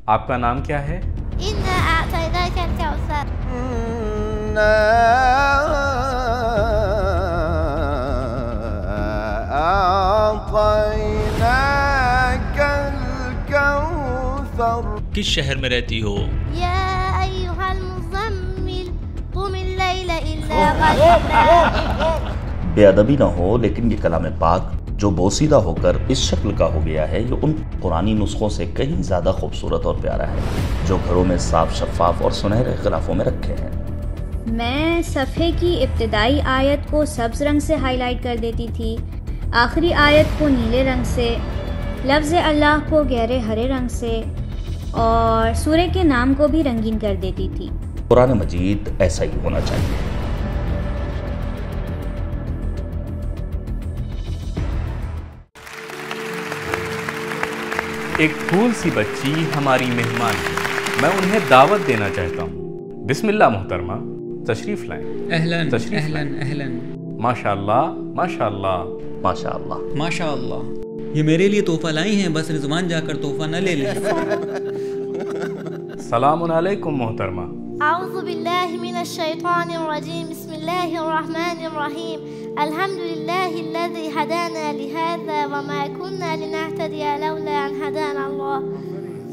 آپ کا نام کیا ہے؟ إنا أعطيناك الكوثر. إنا أعطيناك الكوثر. کس شہر میں رہتی ہو؟ يا أيها المزمل قم الليل إلا قليلا. بے ادبی نہ ہو، لیکن یہ کلام پاک جو بوسیدہ ہو کر اس شکل کا ہو گیا ہے، یہ ان قرآنی نسخوں سے کہیں زیادہ خوبصورت اور پیارا ہے جو گھروں میں صاف شفاف اور سنہرے غلافوں میں رکھے ہیں۔ میں صفحے کی ابتدائی آیت کو سبز رنگ سے ہائی لائٹ کر دیتی تھی، آخری آیت کو نیلے رنگ سے، لفظ اللہ کو گہرے ہرے رنگ سے، اور سورہ کے نام کو بھی رنگین کر دیتی تھی۔ قرآن مجید ایسا ہی ہونا چاہیے۔ ایک پھول سی بچی ہماری مہمان ہے، میں انہیں دعوت دینا چاہتا ہوں۔ بسم اللہ محترمہ، تشریف لائیں۔ اہلاً تشریف اہلاً لائیں۔ اہلاً ماشاء اللہ ماشاء اللہ ماشاء اللہ۔ ماشاء اللہ، یہ میرے لیے تحفہ لائی ہیں، بس رضوان جا کر تحفہ نہ لے لیں۔ سلام علیکم محترمہ۔ أعوذ بالله من الشيطان الرجيم. بسم الله الرحمن الرحيم. الحمد لله الذي هدانا لهذا وما كنا لنهتدي لولا أن هدانا الله.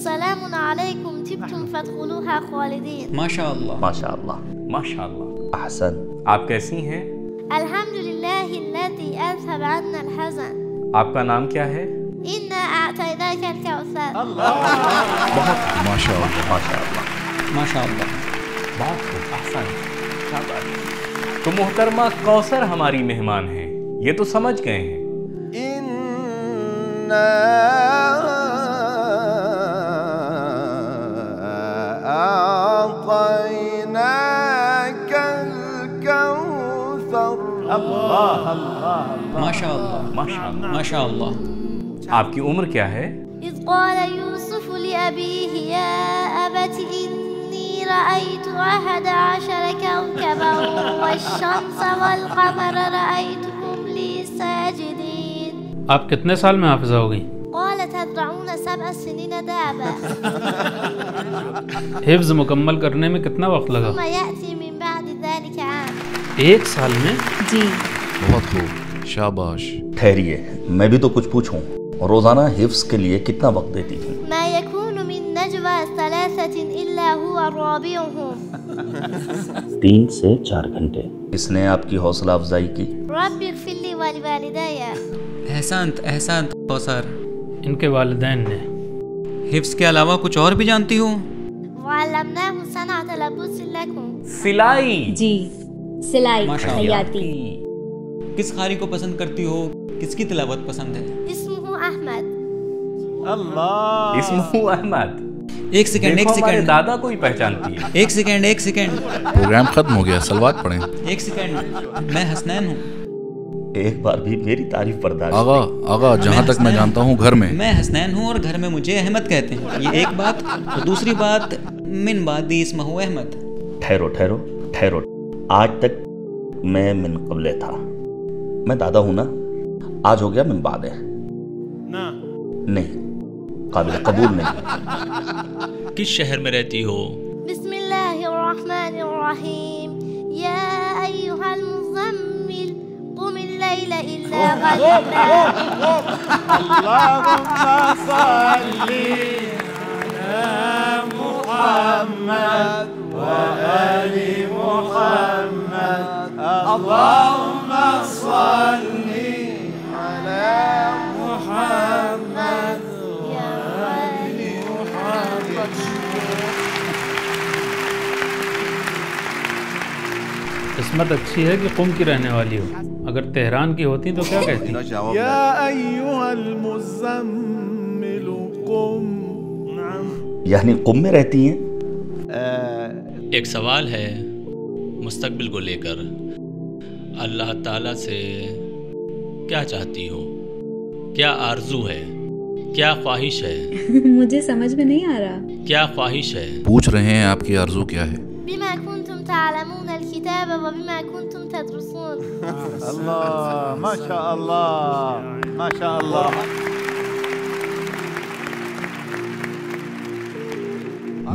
سلام عليكم طبتم فادخلوها خالدين. ماشاء اللہ ماشاء اللہ۔ ماشاء اللہ۔ احسن۔ آپ کیسی ہیں؟ الحمد لله الذي أذهب عنا الحزن. آپ کا نام کیا ہے؟ إنا أعطيناك الكوثر. بہت ماشاء اللہ۔ ماشاء اللہ۔ ماشاء اللہ۔ بہت خوب، احسن، شاباش۔ تو محترمہ کوثر ہماری مہمان ہیں، یہ تو سمجھ گئے ہیں۔ إنا أعطيناك الكوثر. اللہ اللہ ماشاء اللہ ماشاء اللہ۔ ماشاء اللہ۔ آپ کی عمر کیا ہے؟ إذ قال يوسف لأبيه يا أبت إني رأيت 11 كوكبا والشمس والقمر رأيتهم لي ساجدين. آپ کتنے سال میں حافظہ ہو گئی؟ قال تزرعون 7 سنين دابا حفظ مکمل کرنے میں کتنا وقت لگا؟ ثم يأتي من بعد ذلك عام. ایک سال میں؟ جی بہت خوب، شاباش۔ ٹھہریے، میں بھی تو کچھ پوچھوں، روزانہ حفظ کے لیے کتنا وقت دیتی تھی؟ ما يكون من نجوى 3 إلا هو رابعهم. 3 سے 4 گھنٹے۔ کس نے آپ کی حوصلہ افزائی کی؟ رب اغفر لي ولوالدي. احسنت احسنت کوثر، ان کے والدین نے۔ حفظ کے علاوہ کچھ اور بھی جانتی ہو؟ وعلمناه صنعة لبوس لكم. سلائی۔ جی، سلائی، ماشاء اللہ۔ خیاطی۔ کس قاری کو پسند کرتی ہو؟ کس کی تلاوت پسند ہے؟ اسمه أحمد. اسمہ احمد۔ ایک سیکنڈ ایک دیکھو ہمارے سیکنڈ دادا کو ہی پہچانتی ہے۔ ایک سیکنڈ ایک سیکنڈ پروگرام ختم ہو گیا، سلوات پڑھیں۔ ایک سیکنڈ، میں حسنین ہوں۔ ایک بار بھی میری تعریف برداشت آغا جہاں تک میں جانتا ہوں گھر میں میں حسنین ہوں اور گھر میں مجھے احمد کہتے ہیں، یہ ایک بات۔ اور دوسری بات، من بعد اسمہ احمد۔ ٹھہرو، آج تک میں من قبل تھا، میں دادا ہوں نا، آج ہو گیا من بعد ہے۔ نہیں، قابل قبول نہیں۔ کس شہر میں رہتی ہو؟ بسم الله الرحمن الرحيم. يا أيها المزمل قم الليل إلا قليلا. اللهم صل على محمد وآل محمد. اللهم صل على محمد وآل محمد. قسمت اچھی ہے کہ قم کی رہنے والی ہو، اگر تہران کی ہوتی تو کیا کہتی؟ يا أيها المزمل قم. یعنی قم میں رہتی ہیں؟ ایک سوال ہے مستقبل کو لے کر، اللہ تعالیٰ سے کیا چاہتی ہو؟ کیا آرزو ہے؟ کیا خواہش ہے؟ مجھے سمجھ میں نہیں آ رہا۔ کیا خواہش ہے؟ پوچھ رہے ہیں آپ کی آرزو کیا ہے؟ بما كنتم تعلمون الكتاب وبما كنتم تدرسون. الله ما شاء الله ما شاء الله.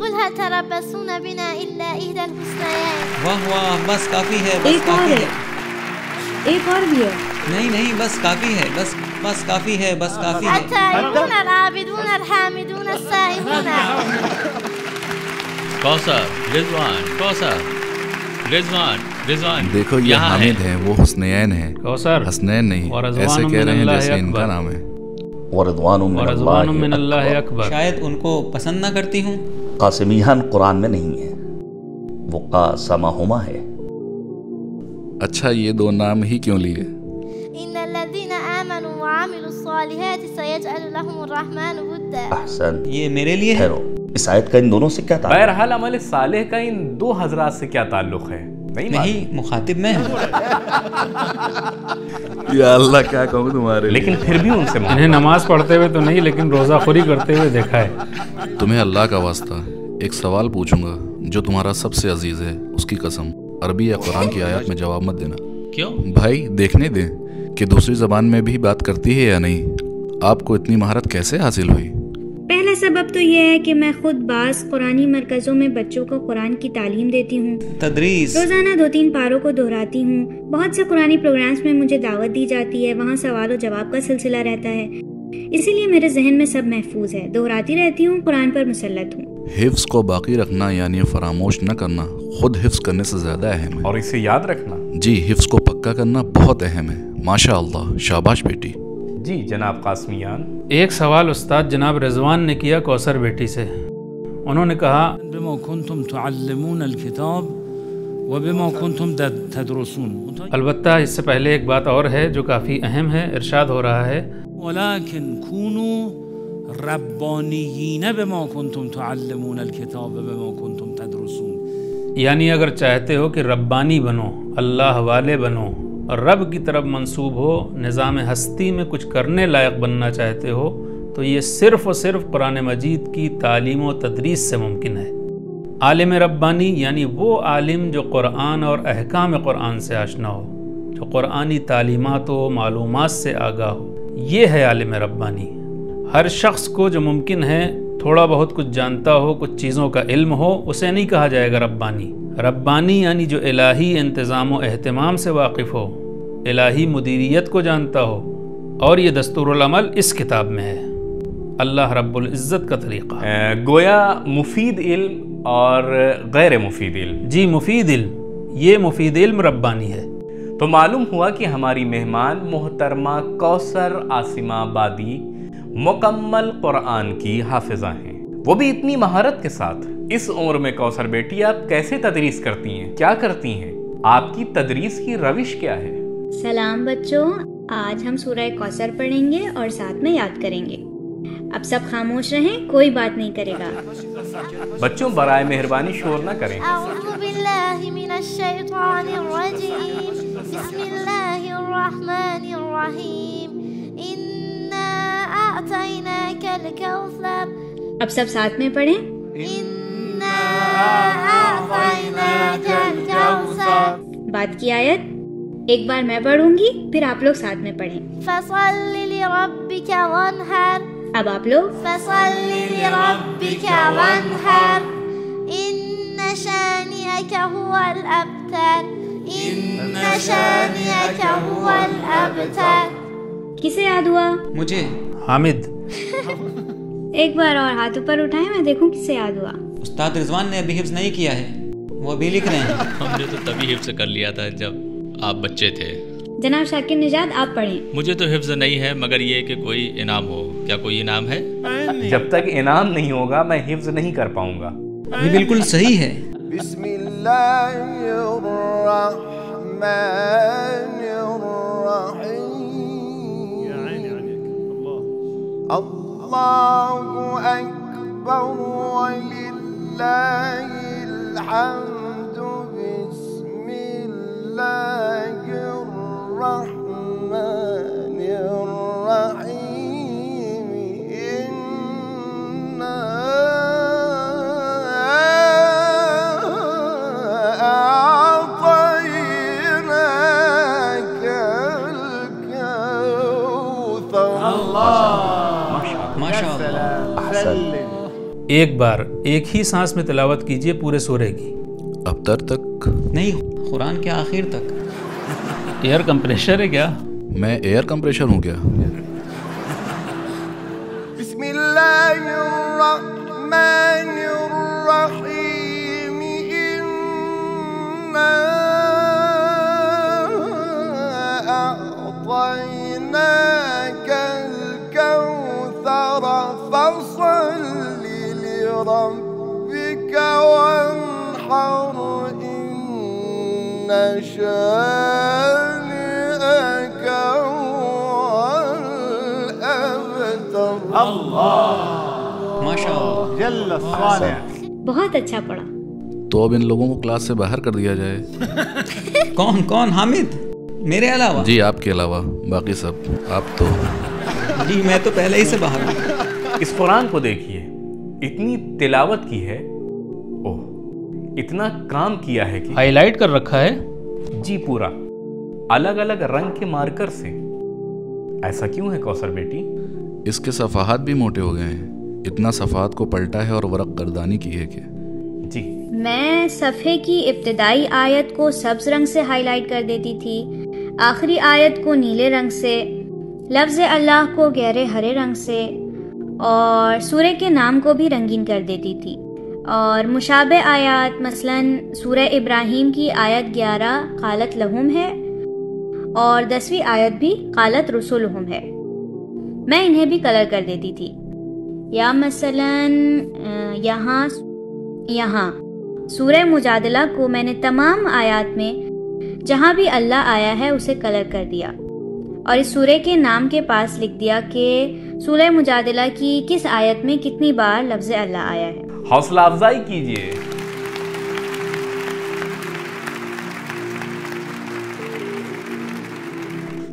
قل هل تربصون بنا إلا إحدى الحسنيين. واہ واہ، بس کافی ہے، بس کافی ہے. ایک اور بھی ہے. نہیں بس کافی ہے، بس کافی ہے، بس کافی ہے. التائبون العابدون الحامدون السائحون. کوثر، رضوان دیکھو یہ حامد ہیں، وہ حسنین ہیں. کوثر حسنین نہیں، ایسے کہہ رہے ہیں جیسے ان کا نام ہے. ورضوان من اللہ اکبر. شاید ان کو پسند نہ کرتی ہوں. قاسمیان قرآن میں نہیں ہے، وہ قاسمہما ہے. اچھا یہ دو نام ہی کیوں لیے؟ إن الذين آمنوا وعملوا الصالحات سيجعل لهم الرحمن ودا. احسن. یہ میرے لیے ہے. اس آیت کا ان دونوں سے کیا تعلق؟ بہرحال عمل صالح کا ان دو حضرات سے کیا تعلق ہے؟ نہیں، مخاطب میں ہوں. یا اللہ کیا کہوں تمہارے. لیکن پھر بھی ان سے انہیں نماز پڑھتے ہوئے تو نہیں، لیکن روزہ خوری کرتے ہوئے دیکھا ہے. تمہیں اللہ کا واسطہ ایک سوال پوچھوں گا جو تمہارا سب سے عزیز ہے، اس کی قسم عربی یا قرآن کی آیات میں جواب مت دینا. کیوں بھائی دیکھنے دیں کہ دوسری زبان میں بھی بات کرتی ہے یا نہیں. آپ کو اتنی مہارت کیسے حاصل ہوئی؟ پہلا سبب تو یہ ہے کہ میں خود بعض قرآنی مرکزوں میں بچوں کو قرآن کی تعلیم دیتی ہوں. تدریس. روزانہ 2-3 پاروں کو دہراتی ہوں. بہت سے قرآنی پروگرامز میں مجھے دعوت دی جاتی ہے، وہاں سوال و جواب کا سلسلہ رہتا ہے، اسی لیے میرے ذہن میں سب محفوظ ہے. دہراتی رہتی ہوں، قرآن پر مسلط ہوں. حفظ کو باقی رکھنا یعنی فراموش نہ کرنا خود حفظ کرنے سے زیادہ اہم ہے. اور اسے یاد رکھنا. جی، حفظ کو پکا کرنا بہت اہم ہے. ماشاء اللہ، شاباش بیٹی. جی جناب قاسمیان. ایک سوال استاد جناب رضوان نے کیا کوثر بیٹی سے. انہوں نے کہا بما کنتم تعلمون الکتاب وبما کنتم تدرسون. البتہ اس سے پہلے ایک بات اور ہے جو کافی اہم ہے. ارشاد ہو رہا ہے ولكن كونوا ربانیین بما کنتم تعلمون الکتاب وبما کنتم تدرسون. یعنی اگر چاہتے ہو کہ ربانی بنو، اللہ والے بنو، اور رب کی طرف منسوب ہو، نظام ہستی میں کچھ کرنے لائق بننا چاہتے ہو، تو یہ صرف اور صرف قرآن مجید کی تعلیم و تدریس سے ممکن ہے. عالم ربانی یعنی وہ عالم جو قرآن اور احکام قرآن سے آشنا ہو، جو قرآنی تعلیمات و معلومات سے آگاہ ہو، یہ ہے عالم ربانی. ہر شخص کو جو ممکن ہے تھوڑا بہت کچھ جانتا ہو، کچھ چیزوں کا علم ہو، اسے نہیں کہا جائے گا ربانی. ربانی یعنی جو الہی انتظام و اہتمام سے واقف ہو، الہی مدیریت کو جانتا ہو، اور یہ دستور العمل اس کتاب میں ہے. اللہ رب العزت کا طریقہ گویا مفید علم اور غیر مفید علم. جی مفید علم، یہ مفید علم ربانی ہے. تو معلوم ہوا کہ ہماری مہمان محترمہ کوثر عاصمہ آبادی مکمل قرآن کی حافظہ ہیں، وہ بھی اتنی مہارت کے ساتھ. اس عمر میں کوثر بیٹی آپ کیسے تدریس کرتی ہیں، کیا کرتی ہیں، آپ کی تدریس کی روش کیا ہے؟ سلام بچوں، آج ہم سورہ کوثر پڑھیں گے اور ساتھ میں یاد کریں گے. اب سب خاموش رہیں، کوئی بات نہیں کرے گا. بچوں برائے مہربانی شور نہ کریں. اعوذ باللہ من الشیطان الرجیم، بسم اللہ الرحمن الرحیم، انا اعطیناک الکوثر. اب سب ساتھ میں پڑھیں. انا اعطیناک الکوثر. بعد کی آیت ایک بار میں پڑھوں گی، پھر آپ لوگ ساتھ میں پڑھیں. فصل لربک وانحر. اب آپ لوگ. فصل لربک وانحر، ان شانئک هو الابتر، ان شانئک هو الابتر. کسے یاد ہوا؟ مجھے. حامد. ایک بار اور ہاتھ اوپر اٹھائیں، میں دیکھوں کسے یاد ہوا. استاد رضوان نے ابھی حفظ نہیں کیا ہے، وہ ابھی لکھ رہے ہیں. ہم نے تو تبھی حفظ کر لیا تھا جب آپ بچے تھے. جناب شاکر نژاد آپ پڑھیں. مجھے تو حفظ نہیں ہے، مگر یہ کہ کوئی انعام ہو. کیا کوئی انعام ہے؟ جب تک انعام نہیں ہوگا میں حفظ نہیں کر پاؤں گا. یہ بالکل صحیح ہے. بسم اللہ الرحمن الرحیم. اللہ اکبر وللہ الحمد. بسم اللہ الرحمن الرحیم. انا اعطیناک الکوثر. ایک بار ایک ہی سانس میں تلاوت کیجئے پورے سورے کی. ابتر تک نہیں، قرآن کے آخر تک. ایئر کمپریشر ہے کیا؟ میں ایئر کمپریشر ہوں کیا؟ بسم اللہ الرحمن الرحیم انا اعطیناک الکوثر فصل لربک وانحر ان شانئک بہت اچھا پڑھا. تو اب ان لوگوں کو کلاس سے باہر کر دیا جائے. کون حامد؟ میرے علاوہ؟ جی آپ کے علاوہ باقی سب. آپ تو جی میں تو پہلے ہی سے باہر ہوں. اس قرآن کو دیکھیے، اتنی تلاوت کی ہے، اتنا کام کیا ہے کہ ہائی لائٹ کر رکھا ہے. جی پورا الگ الگ رنگ کے مارکر سے. ایسا کیوں ہے کوثر بیٹی؟ اس کے صفحات بھی موٹے ہو گئے ہیں. اتنا صفحات کو پلٹا ہے اور ورق گردانی کی ہے کہ جی میں صفحے کی ابتدائی آیت کو سبز رنگ سے ہائی لائٹ کر دیتی تھی، آخری آیت کو نیلے رنگ سے، لفظ اللہ کو گہرے ہرے رنگ سے، اور سورہ کے نام کو بھی رنگین کر دیتی تھی. اور مشابہ آیات مثلاً سورہ ابراہیم کی آیت 11 قالت لہم ہے اور 10ویں آیت بھی قالت رسولہم ہے، میں انہیں بھی کلر کر دیتی تھی. یا مثلاً یہاں سورہ مجادلہ کو میں نے تمام آیات میں جہاں بھی اللہ آیا ہے اسے کلر کر دیا، اور اس سورہ کے نام کے پاس لکھ دیا کہ سورہ مجادلہ کی کس آیت میں کتنی بار لفظ اللہ آیا ہے. حوصلہ افزائی کیجئے.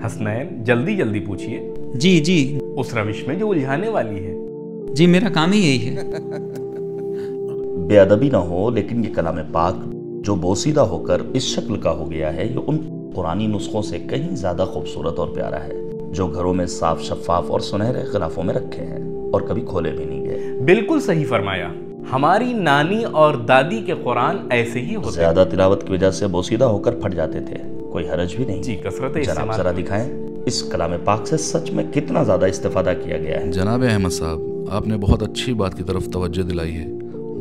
حسنین جلدی جلدی پوچھئے. جی اس روش میں جو الجھانے والی ہے. جی میرا کام ہی یہی ہے. بے ادبی نہ ہو، لیکن یہ کلام پاک جو بوسیدہ ہو کر اس شکل کا ہو گیا ہے یہ ان قرآنی نسخوں سے کہیں زیادہ خوبصورت اور پیارا ہے جو گھروں میں صاف شفاف اور سنہرے غلافوں میں رکھے ہیں اور کبھی کھولے بھی نہیں گئے. بالکل صحیح فرمایا. ہماری نانی اور دادی کے قرآن ایسے ہی ہوتے. زیادہ تلاوت کی وجہ سے بوسیدہ ہو کر پھٹ جاتے تھے، کوئی حرج بھی نہیں. جی کثرت جناب ذرا دکھائیں اس کلام پاک سے سچ میں کتنا زیادہ استفادہ کیا گیا ہے. جناب احمد صاحب، آپ نے بہت اچھی بات کی طرف توجہ دلائی ہے.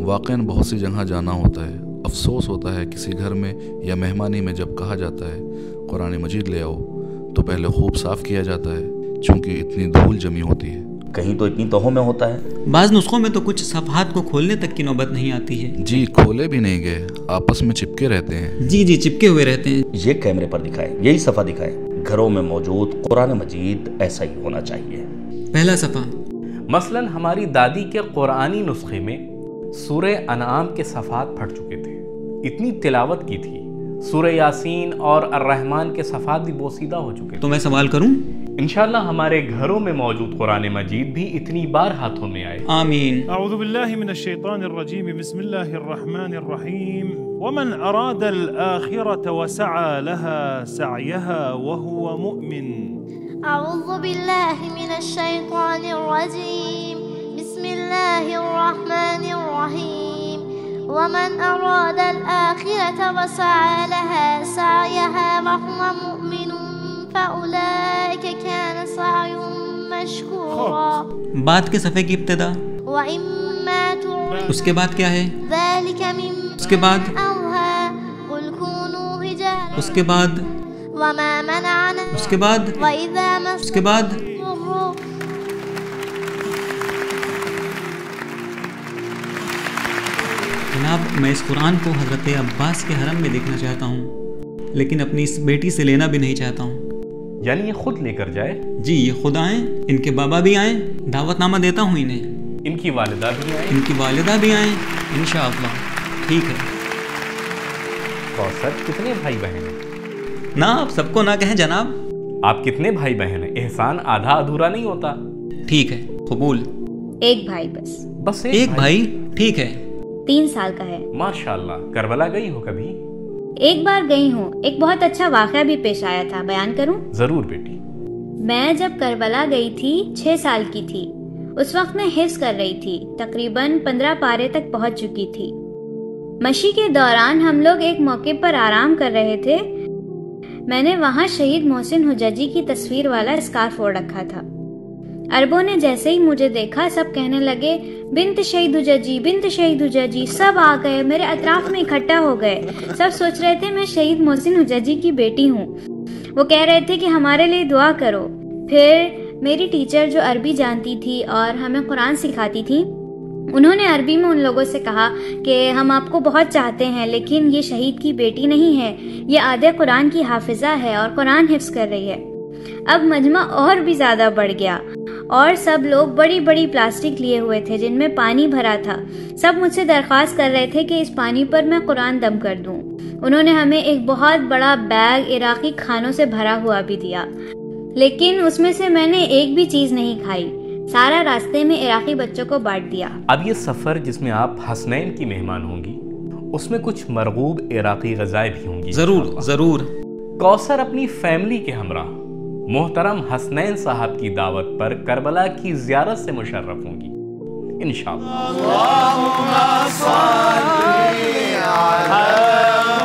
واقعاً بہت سی جگہ جانا ہوتا ہے، افسوس ہوتا ہے کسی گھر میں یا مہمانی میں جب کہا جاتا ہے قرآن مجید لے آؤ تو پہلے خوب صاف کیا جاتا ہے چونکہ اتنی دھول جمی ہوتی ہے. کہیں تو اتنی توہوں میں ہوتا ہے. بعض نسخوں میں تو کچھ صفحات کو کھولنے تک کی نوبت نہیں آتی ہے. جی کھولے بھی نہیں گئے، آپس میں چپکے رہتے ہیں. جی چپکے ہوئے رہتے ہیں. یہ کیمرے پر دکھائے، یہی صفحہ دکھائے. گھروں میں موجود قرآن مجید ایسا ہی ہونا چاہیے. پہلا صفحہ مثلاً ہماری دادی کے قرآنی نسخے میں سورہ انعام کے صفحات پھٹ چکے تھے، اتنی تلاوت کی تھی. سورہ یاسین اور الرحمن کے صفحات بھی بوسیدہ ہو چکے. تو میں سوال کروں؟ انشاءاللہ ہمارے گھروں میں موجود قرآن مجید بھی اتنی بار ہاتھوں میں آئے. آمین. اعوذ باللہ من الشیطان الرجیم. بسم اللہ الرحمن الرحیم. ومن اراد الآخرة وسعى لها سعيها وهو مؤمن. اعوذ باللہ من الشیطان الرجیم. بسم اللہ الرحمن الرحیم. ومن اراد الآخرة وسعى لها سعيها وهو مؤمن فأولئك كان سعيهم مشكورا. بعد کے صفحے کی ابتدا. وإما تريد اس کے بعد کیا ہے؟ ذلك مما اس کے بعد أوحى قل كونوا رجالا. اس کے بعد وما منعنا. اس کے بعد وإذا مس اس کے بعد جناب میں اس قرآن کو حضرت عباس کے حرم میں دیکھنا چاہتا ہوں، لیکن اپنی اس بیٹی سے لینا بھی نہیں چاہتا ہوں. یعنی یہ خود لے کر جائے؟ جی یہ خود آئیں، ان کے بابا بھی آئیں، دعوت نامہ دیتا ہوں انہیں. ان کی والدہ بھی آئیں؟ ان کی والدہ بھی آئیں انشاءاللہ. ٹھیک ہے. کوثر کتنے بھائی بہن ہیں؟ نہ آپ سب کو نہ کہیں جناب. آپ کتنے بھائی بہن ہیں؟ احسان آدھا ادھورا نہیں ہوتا. ٹھیک ہے قبول. ایک بھائی بس ایک بھائی. ٹھیک ہے. 3 سال کا ہے. ماشاءاللہ. کربلا گئی ہو کبھی؟ ایک بار گئی ہوں. ایک بہت اچھا واقعہ بھی پیش آیا تھا، بیان کروں؟ ضرور بیٹی. میں جب کربلا گئی تھی 6 سال کی تھی. اس وقت میں حفظ کر رہی تھی. تقریباً 15 پارے تک پہنچ چکی تھی. مشی کے دوران ہم لوگ ایک موقع پر آرام کر رہے تھے. میں نے وہاں شہید محسن حججی کی تصویر والا اسکارف اوڑھ رکھا تھا. عربوں نے جیسے ہی مجھے دیکھا سب کہنے لگے بنت شہید حججی، بنت شہید حججی. سب آ گئے، میرے اطراف میں اکٹھا ہو گئے. سب سوچ رہے تھے میں شہید محسن حججی کی بیٹی ہوں. وہ کہہ رہے تھے کہ ہمارے لیے دعا کرو. پھر میری ٹیچر جو عربی جانتی تھی اور ہمیں قرآن سکھاتی تھی، انہوں نے عربی میں ان لوگوں سے کہا کہ ہم آپ کو بہت چاہتے ہیں لیکن یہ شہید کی بیٹی نہیں ہے، یہ آدھے قرآن کی حافظہ ہے اور قرآن حفظ کر رہی ہے. اب مجمع اور بھی زیادہ بڑھ گیا اور سب لوگ بڑی بڑی پلاسٹک لیے ہوئے تھے جن میں پانی بھرا تھا. سب مجھ سے درخواست کر رہے تھے کہ اس پانی پر میں قرآن دم کر دوں. انہوں نے ہمیں ایک بہت بڑا بیگ عراقی کھانوں سے بھرا ہوا بھی دیا، لیکن اس میں سے میں نے ایک بھی چیز نہیں کھائی. سارا راستے میں عراقی بچوں کو بانٹ دیا. اب یہ سفر جس میں آپ حسنین کی مہمان ہوں گی، اس میں کچھ مرغوب عراقی غذائیں بھی ہوں گی. ضرور. کوثر اپنی فیملی کے ہمراہ محترم حسنین صاحب کی دعوت پر کربلا کی زیارت سے مشرف ہوں گی انشاءاللہ. اللهم صل على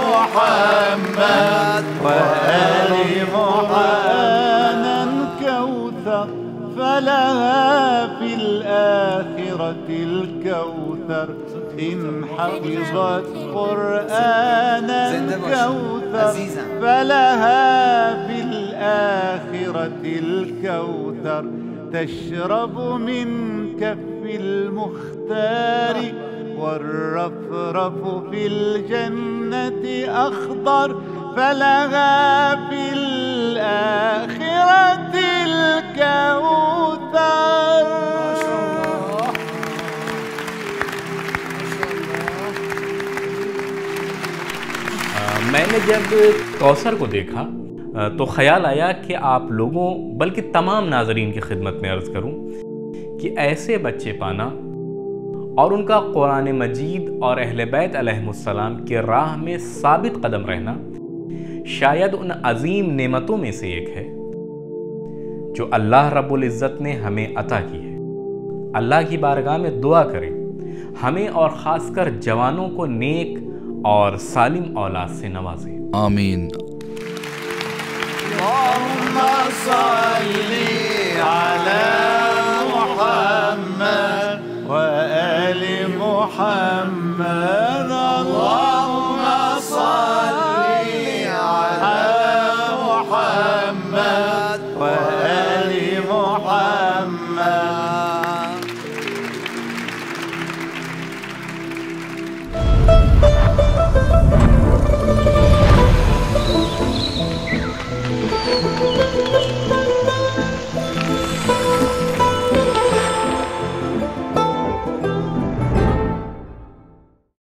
محمد وآل محمد. كوثر فلها في الآخرة الكوثر إن حفظت قرآنا. كوثر فلها في الآخرة الكوثر تشرب من كف المختار. والرفرف في الجنة أخضر فلها في الآخرة الكوثر. میں نے جب کوثر کو دیکھا تو خیال آیا کہ آپ لوگوں بلکہ تمام ناظرین کی خدمت میں عرض کروں کہ ایسے بچے پانا اور ان کا قرآن مجید اور اہل بیت علیہم السلام کے راہ میں ثابت قدم رہنا شاید ان عظیم نعمتوں میں سے ایک ہے جو اللہ رب العزت نے ہمیں عطا کی ہے. اللہ کی بارگاہ میں دعا کریں ہمیں اور خاص کر جوانوں کو نیک اور سالم اولاد سے نوازیں. آمین. اللهم صل على محمد وآل محمد. اللهم صل على محمد وآل محمد.